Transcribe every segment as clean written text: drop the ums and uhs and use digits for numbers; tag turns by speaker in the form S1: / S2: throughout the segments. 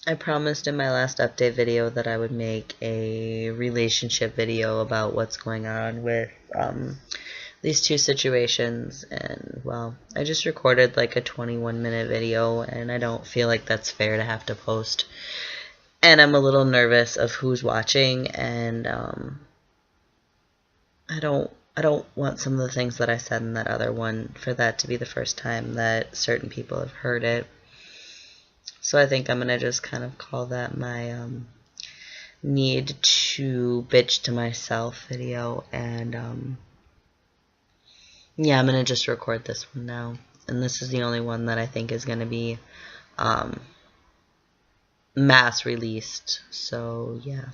S1: I promised in my last update video that I would make a relationship video about what's going on with these two situations, and well, I just recorded like a 21-minute video, and I don't feel like that's fair to have to post. And I'm a little nervous of who's watching, and I don't want some of the things that I said in that other one for that to be the first time that certain people have heard it. So I think I'm gonna just kind of call that my need to bitch to myself video, and yeah, I'm gonna just record this one now, and this is the only one that I think is gonna be mass released. So yeah,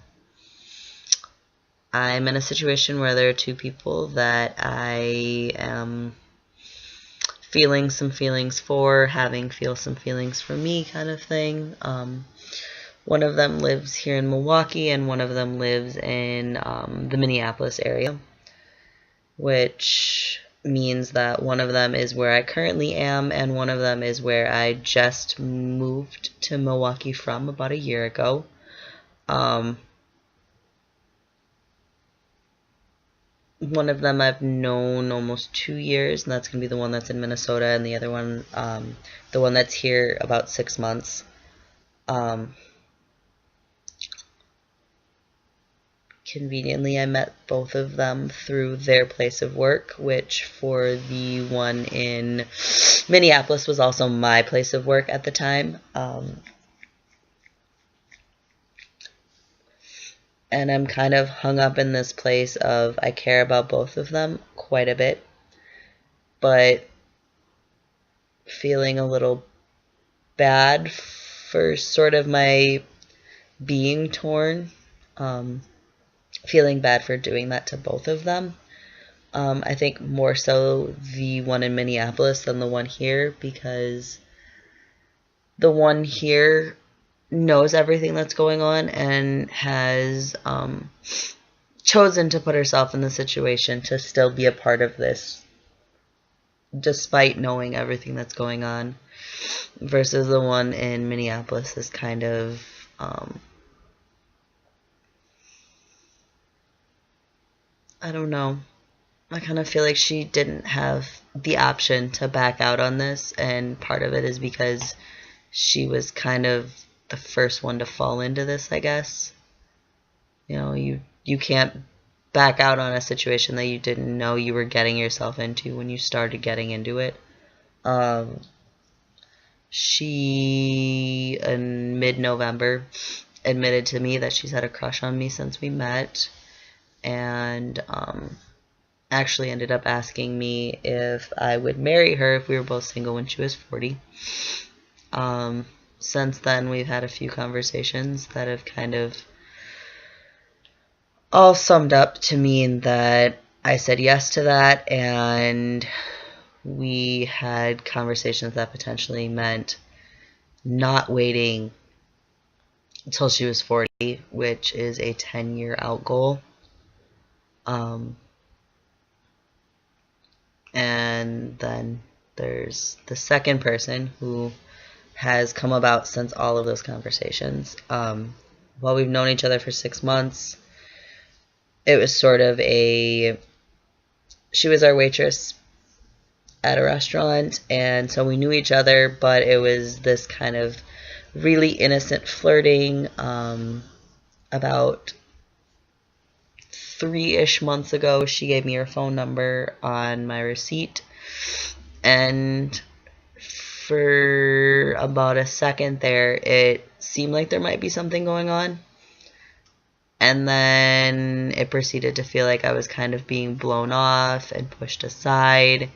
S1: I'm in a situation where there are two people that I am feeling some feelings for, having feel some feelings for me, kind of thing. One of them lives here in Milwaukee, and one of them lives in the Minneapolis area, which means that one of them is where I currently am, and one of them is where I just moved to Milwaukee from about a year ago. One of them I've known almost 2 years, and that's going to be the one that's in Minnesota, and the other one, the one that's here, about 6 months. Conveniently, I met both of them through their place of work, which for the one in Minneapolis was also my place of work at the time. And I'm kind of hung up in this place of I care about both of them quite a bit, but feeling a little bad for sort of my being torn. Feeling bad for doing that to both of them. I think more so the one in Minneapolis than the one here, because the one here knows everything that's going on and has chosen to put herself in the situation to still be a part of this despite knowing everything that's going on, versus the one in Minneapolis is kind of I don't know. I kind of feel like she didn't have the option to back out on this, and part of it is because she was kind of the first one to fall into this, I guess. You know, you can't back out on a situation that you didn't know you were getting yourself into when you started getting into it. She, in mid-November, admitted to me that she's had a crush on me since we met, and actually ended up asking me if I would marry her if we were both single when she was 40. Since then, we've had a few conversations that have kind of all summed up to mean that I said yes to that, and we had conversations that potentially meant not waiting until she was 40, which is a 10-year out goal. And then there's the second person who has come about since all of those conversations. While we've known each other for 6 months, it was sort of she was our waitress at a restaurant, and so we knew each other, but it was this kind of really innocent flirting. About 3-ish months ago, she gave me her phone number on my receipt, and for about a second there, it seemed like there might be something going on. And then it proceeded to feel like I was kind of being blown off and pushed aside.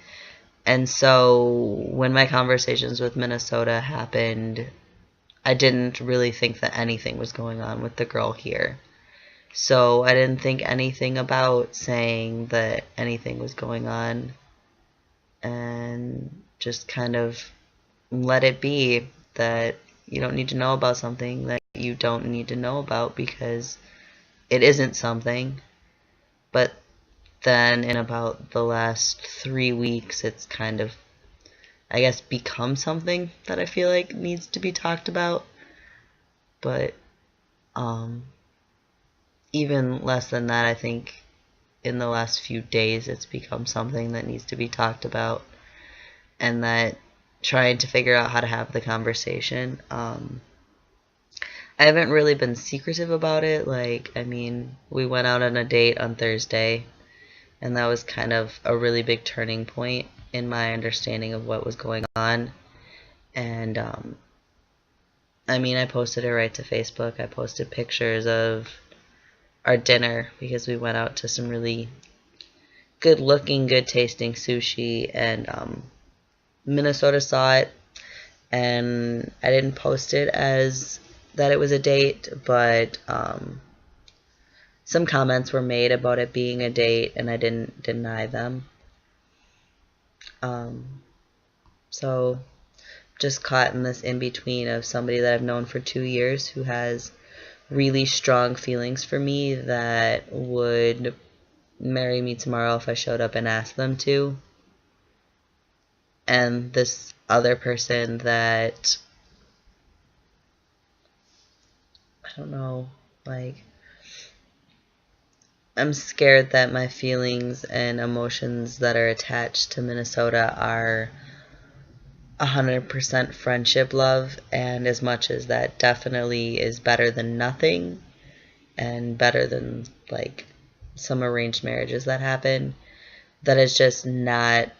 S1: And so when my conversations with Minnesota happened, I didn't really think that anything was going on with the girl here. So I didn't think anything about saying that anything was going on, and just kind of let it be that you don't need to know about something that you don't need to know about, because it isn't something. But then in about the last 3 weeks, it's kind of, I guess, become something that I feel like needs to be talked about. but even less than that, I think in the last few days it's become something that needs to be talked about, and that trying to figure out how to have the conversation. I haven't really been secretive about it. Like, I mean, we went out on a date on Thursday, and that was kind of a really big turning point in my understanding of what was going on. And I mean, I posted it right to Facebook. I posted pictures of our dinner because we went out to some really good looking, good tasting sushi, and Minnesota saw it, and I didn't post it as that it was a date, but some comments were made about it being a date, and I didn't deny them. So just caught in this in-between of somebody that I've known for 2 years who has really strong feelings for me that would marry me tomorrow if I showed up and asked them to, and this other person that, I don't know, like, I'm scared that my feelings and emotions that are attached to Minnesota are 100% friendship love, and as much as that definitely is better than nothing and better than like some arranged marriages that happen, that it's just not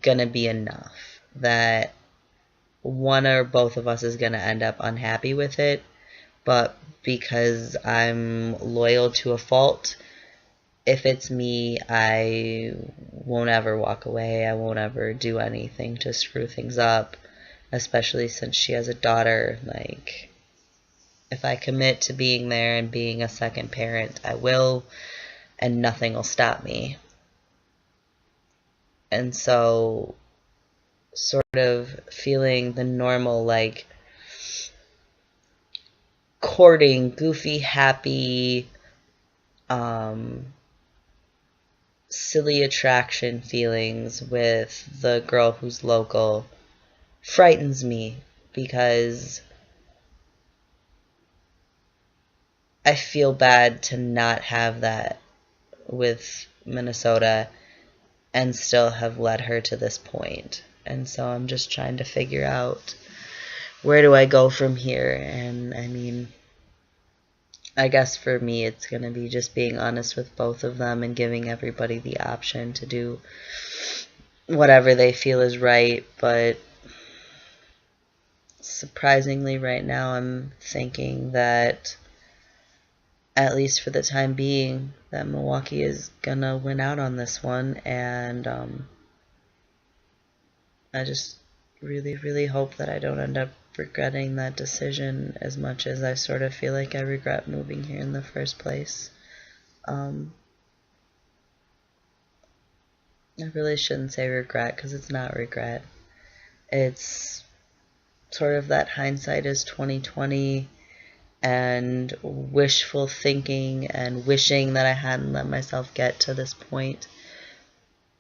S1: gonna be enough, that one or both of us is gonna end up unhappy with it, but because I'm loyal to a fault, if it's me, I won't ever walk away. I won't ever do anything to screw things up, especially since she has a daughter. Like, if I commit to being there and being a second parent, I will, and nothing will stop me. And so, sort of feeling the normal, like, courting, goofy, happy, silly attraction feelings with the girl who's local frightens me, because I feel bad to not have that with Minnesota and still have led her to this point. And so I'm just trying to figure out, where do I go from here? And I mean, I guess for me it's going to be just being honest with both of them and giving everybody the option to do whatever they feel is right. But surprisingly right now I'm thinking that, at least for the time being, that Milwaukee is gonna win out on this one, and I just really, really hope that I don't end up regretting that decision as much as I sort of feel like I regret moving here in the first place. I really shouldn't say regret, because it's not regret. It's sort of that hindsight is 2020 and wishful thinking and wishing that I hadn't let myself get to this point.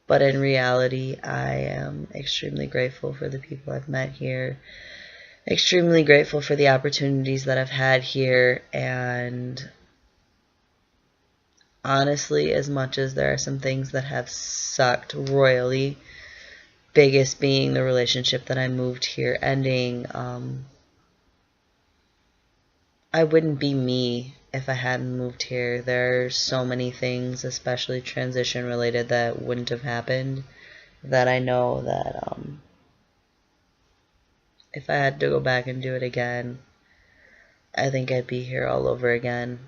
S1: But in reality, I am extremely grateful for the people I've met here, extremely grateful for the opportunities that I've had here, and honestly, as much as there are some things that have sucked royally, biggest being the relationship that I moved here ending, I wouldn't be me if I hadn't moved here. There are so many things, especially transition related, that wouldn't have happened, that I know that if I had to go back and do it again, I think I'd be here all over again,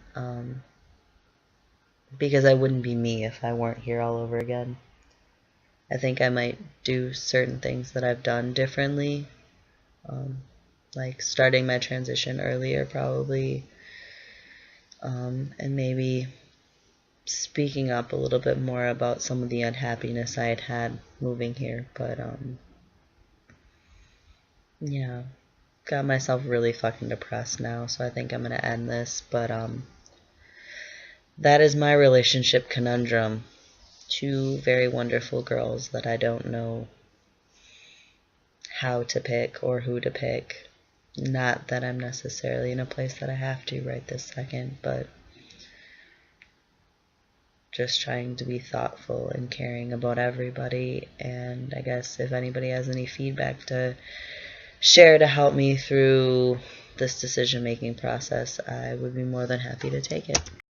S1: because I wouldn't be me if I weren't here all over again. I think I might do certain things that I've done differently, like starting my transition earlier probably, and maybe speaking up a little bit more about some of the unhappiness I had had moving here. But yeah, got myself really fucking depressed now, so I think I'm gonna end this. But that is my relationship conundrum. Two very wonderful girls that I don't know how to pick or who to pick. Not that I'm necessarily in a place that I have to right this second, but just trying to be thoughtful and caring about everybody. And I guess if anybody has any feedback to share to help me through this decision-making process, I would be more than happy to take it.